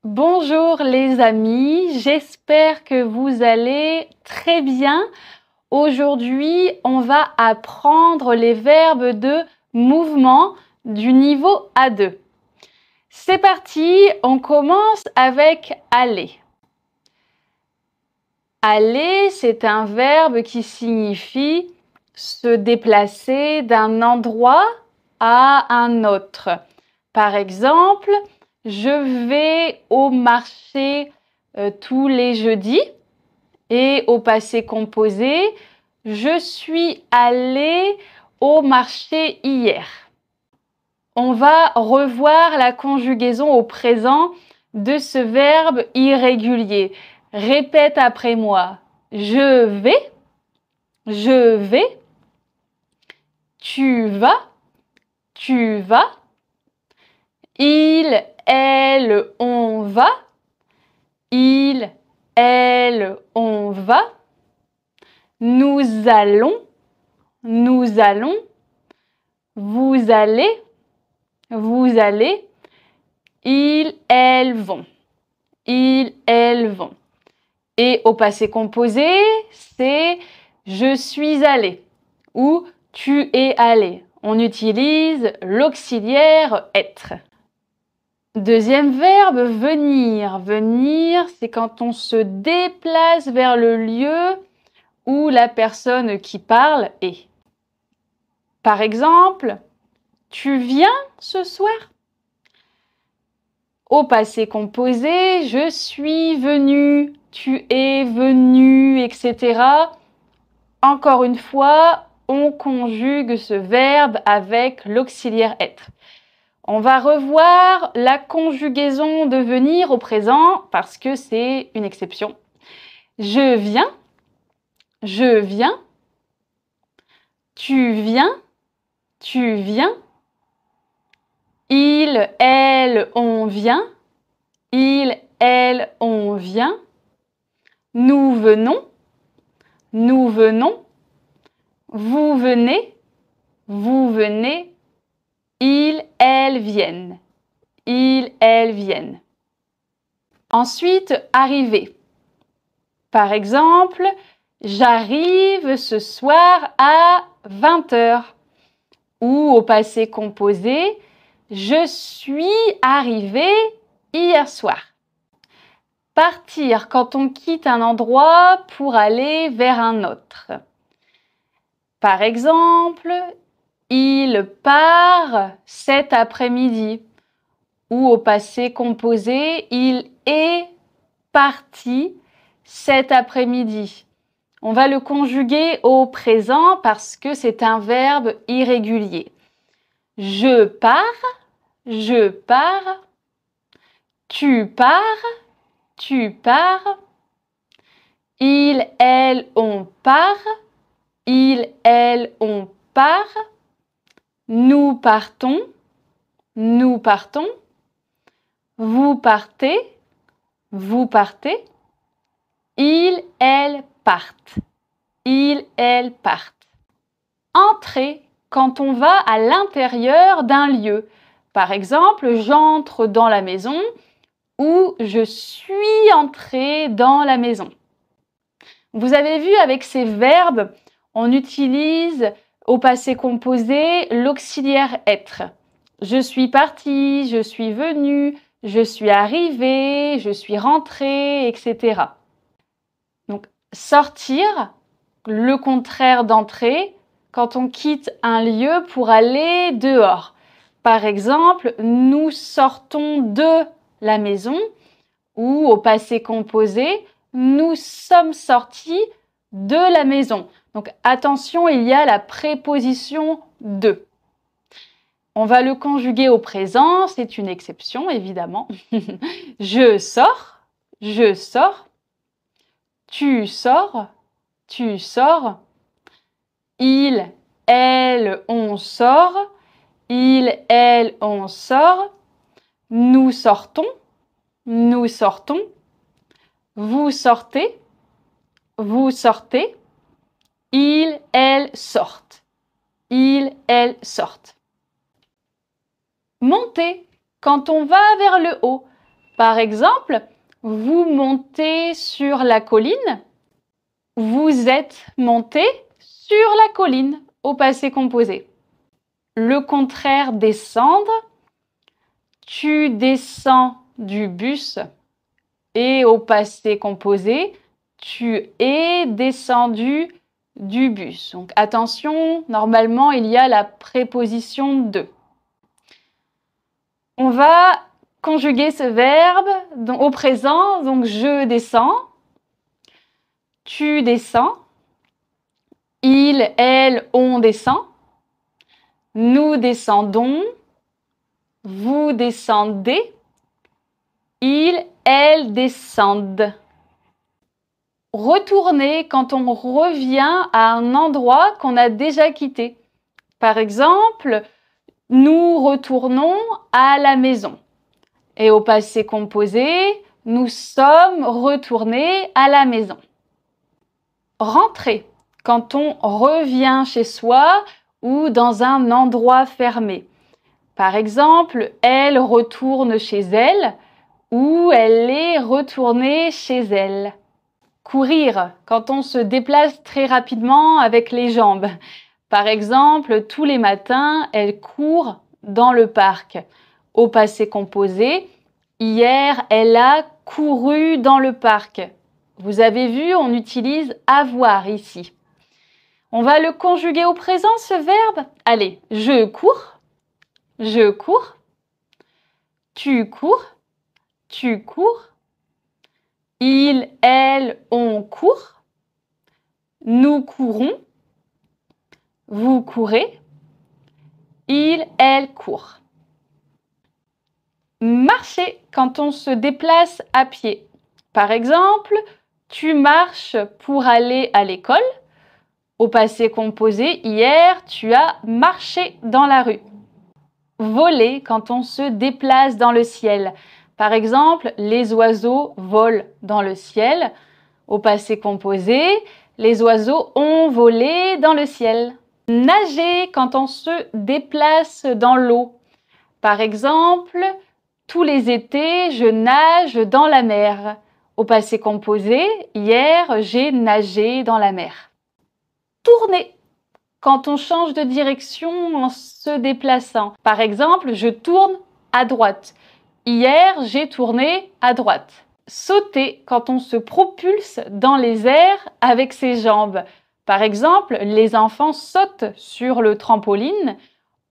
Bonjour les amis, j'espère que vous allez très bien. Aujourd'hui, on va apprendre les verbes de mouvement du niveau A2. C'est parti, on commence avec aller. Aller, c'est un verbe qui signifie se déplacer d'un endroit à un autre. Par exemple, je vais au marché tous les jeudis. Et au passé composé, je suis allée au marché hier. On va revoir la conjugaison au présent de ce verbe irrégulier. Répète après moi. Je vais, je vais. Tu vas, tu vas. Il, elle, on va. Il, elle, on va. Nous allons, nous allons. Vous allez, vous allez. Ils, elles vont. Ils, elles vont. Et au passé composé, c'est je suis allé ou tu es allé. On utilise l'auxiliaire être. Deuxième verbe, venir. Venir, c'est quand on se déplace vers le lieu où la personne qui parle est. Par exemple, tu viens ce soir? Au passé composé, je suis venu, tu es venu, etc. Encore une fois, on conjugue ce verbe avec l'auxiliaire être. On va revoir la conjugaison de venir au présent parce que c'est une exception. Je viens, je viens. Tu viens, tu viens. Il, elle, on vient. Il, elle, on vient. Nous venons, nous venons. Vous venez, vous venez. Ils, elles viennent. Ils, elles viennent. Ensuite, arriver. Par exemple, j'arrive ce soir à 20h. Ou au passé composé, je suis arrivé hier soir. Partir quand on quitte un endroit pour aller vers un autre. Par exemple, il part cet après-midi. Ou au passé composé, il est parti cet après-midi. On va le conjuguer au présent parce que c'est un verbe irrégulier. Je pars, je pars. Tu pars, tu pars. Il, elle, on part. Il, elle, on part. Nous partons, nous partons. Vous partez, vous partez. Ils, elles partent. Ils, elles partent. Entrer quand on va à l'intérieur d'un lieu. Par exemple, j'entre dans la maison ou je suis entrée dans la maison. Vous avez vu avec ces verbes, on utilise au passé composé l'auxiliaire être. Je suis partie, je suis venue, je suis arrivée, je suis rentrée, etc. Donc, sortir, le contraire d'entrer, quand on quitte un lieu pour aller dehors. Par exemple, nous sortons de la maison ou au passé composé, nous sommes sortis de la maison. Donc, attention, il y a la préposition de. On va le conjuguer au présent, c'est une exception évidemment. Je sors, je sors. Tu sors, tu sors. Il, elle, on sort. Il, elle, on sort. Nous sortons, nous sortons. Vous sortez, vous sortez. Il, elle sortent. Il, elle sortent. Monter quand on va vers le haut. Par exemple, vous montez sur la colline. Vous êtes monté sur la colline au passé composé. Le contraire, descendre. Tu descends du bus. Et au passé composé, tu es descendu du bus. Donc attention, normalement, il y a la préposition de. On va conjuguer ce verbe au présent. Donc je descends, tu descends, il, elle, on descend, nous descendons, vous descendez, il, elle descendent. Retourner quand on revient à un endroit qu'on a déjà quitté. Par exemple, nous retournons à la maison. Et au passé composé, nous sommes retournés à la maison. Rentrer quand on revient chez soi ou dans un endroit fermé. Par exemple, elle retourne chez elle ou elle est retournée chez elle. Courir quand on se déplace très rapidement avec les jambes. Par exemple, tous les matins, elle court dans le parc. Au passé composé, hier, elle a couru dans le parc. Vous avez vu, on utilise avoir ici. On va le conjuguer au présent, ce verbe. Allez, je cours, tu cours, tu cours. Il, elle, on court. Nous courons. Vous courez. Il, elle court. Marcher quand on se déplace à pied. Par exemple, tu marches pour aller à l'école. Au passé composé, hier, tu as marché dans la rue. Voler quand on se déplace dans le ciel. Par exemple, les oiseaux volent dans le ciel. Au passé composé, les oiseaux ont volé dans le ciel. Nager quand on se déplace dans l'eau. Par exemple, tous les étés, je nage dans la mer. Au passé composé, hier, j'ai nagé dans la mer. Tourner quand on change de direction en se déplaçant. Par exemple, je tourne à droite. Hier, j'ai tourné à droite. Sauter quand on se propulse dans les airs avec ses jambes. Par exemple, les enfants sautent sur le trampoline.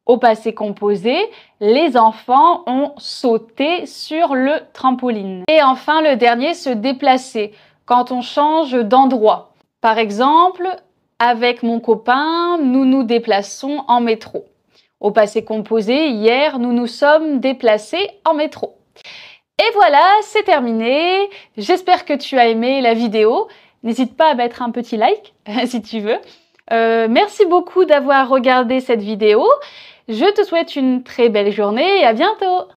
Au passé composé, les enfants ont sauté sur le trampoline. Et enfin, le dernier, se déplacer quand on change d'endroit. Par exemple, avec mon copain, nous nous déplaçons en métro. Au passé composé, hier, nous nous sommes déplacés en métro. Et voilà, c'est terminé. J'espère que tu as aimé la vidéo. N'hésite pas à mettre un petit like si tu veux. Merci beaucoup d'avoir regardé cette vidéo. Je te souhaite une très belle journée et à bientôt.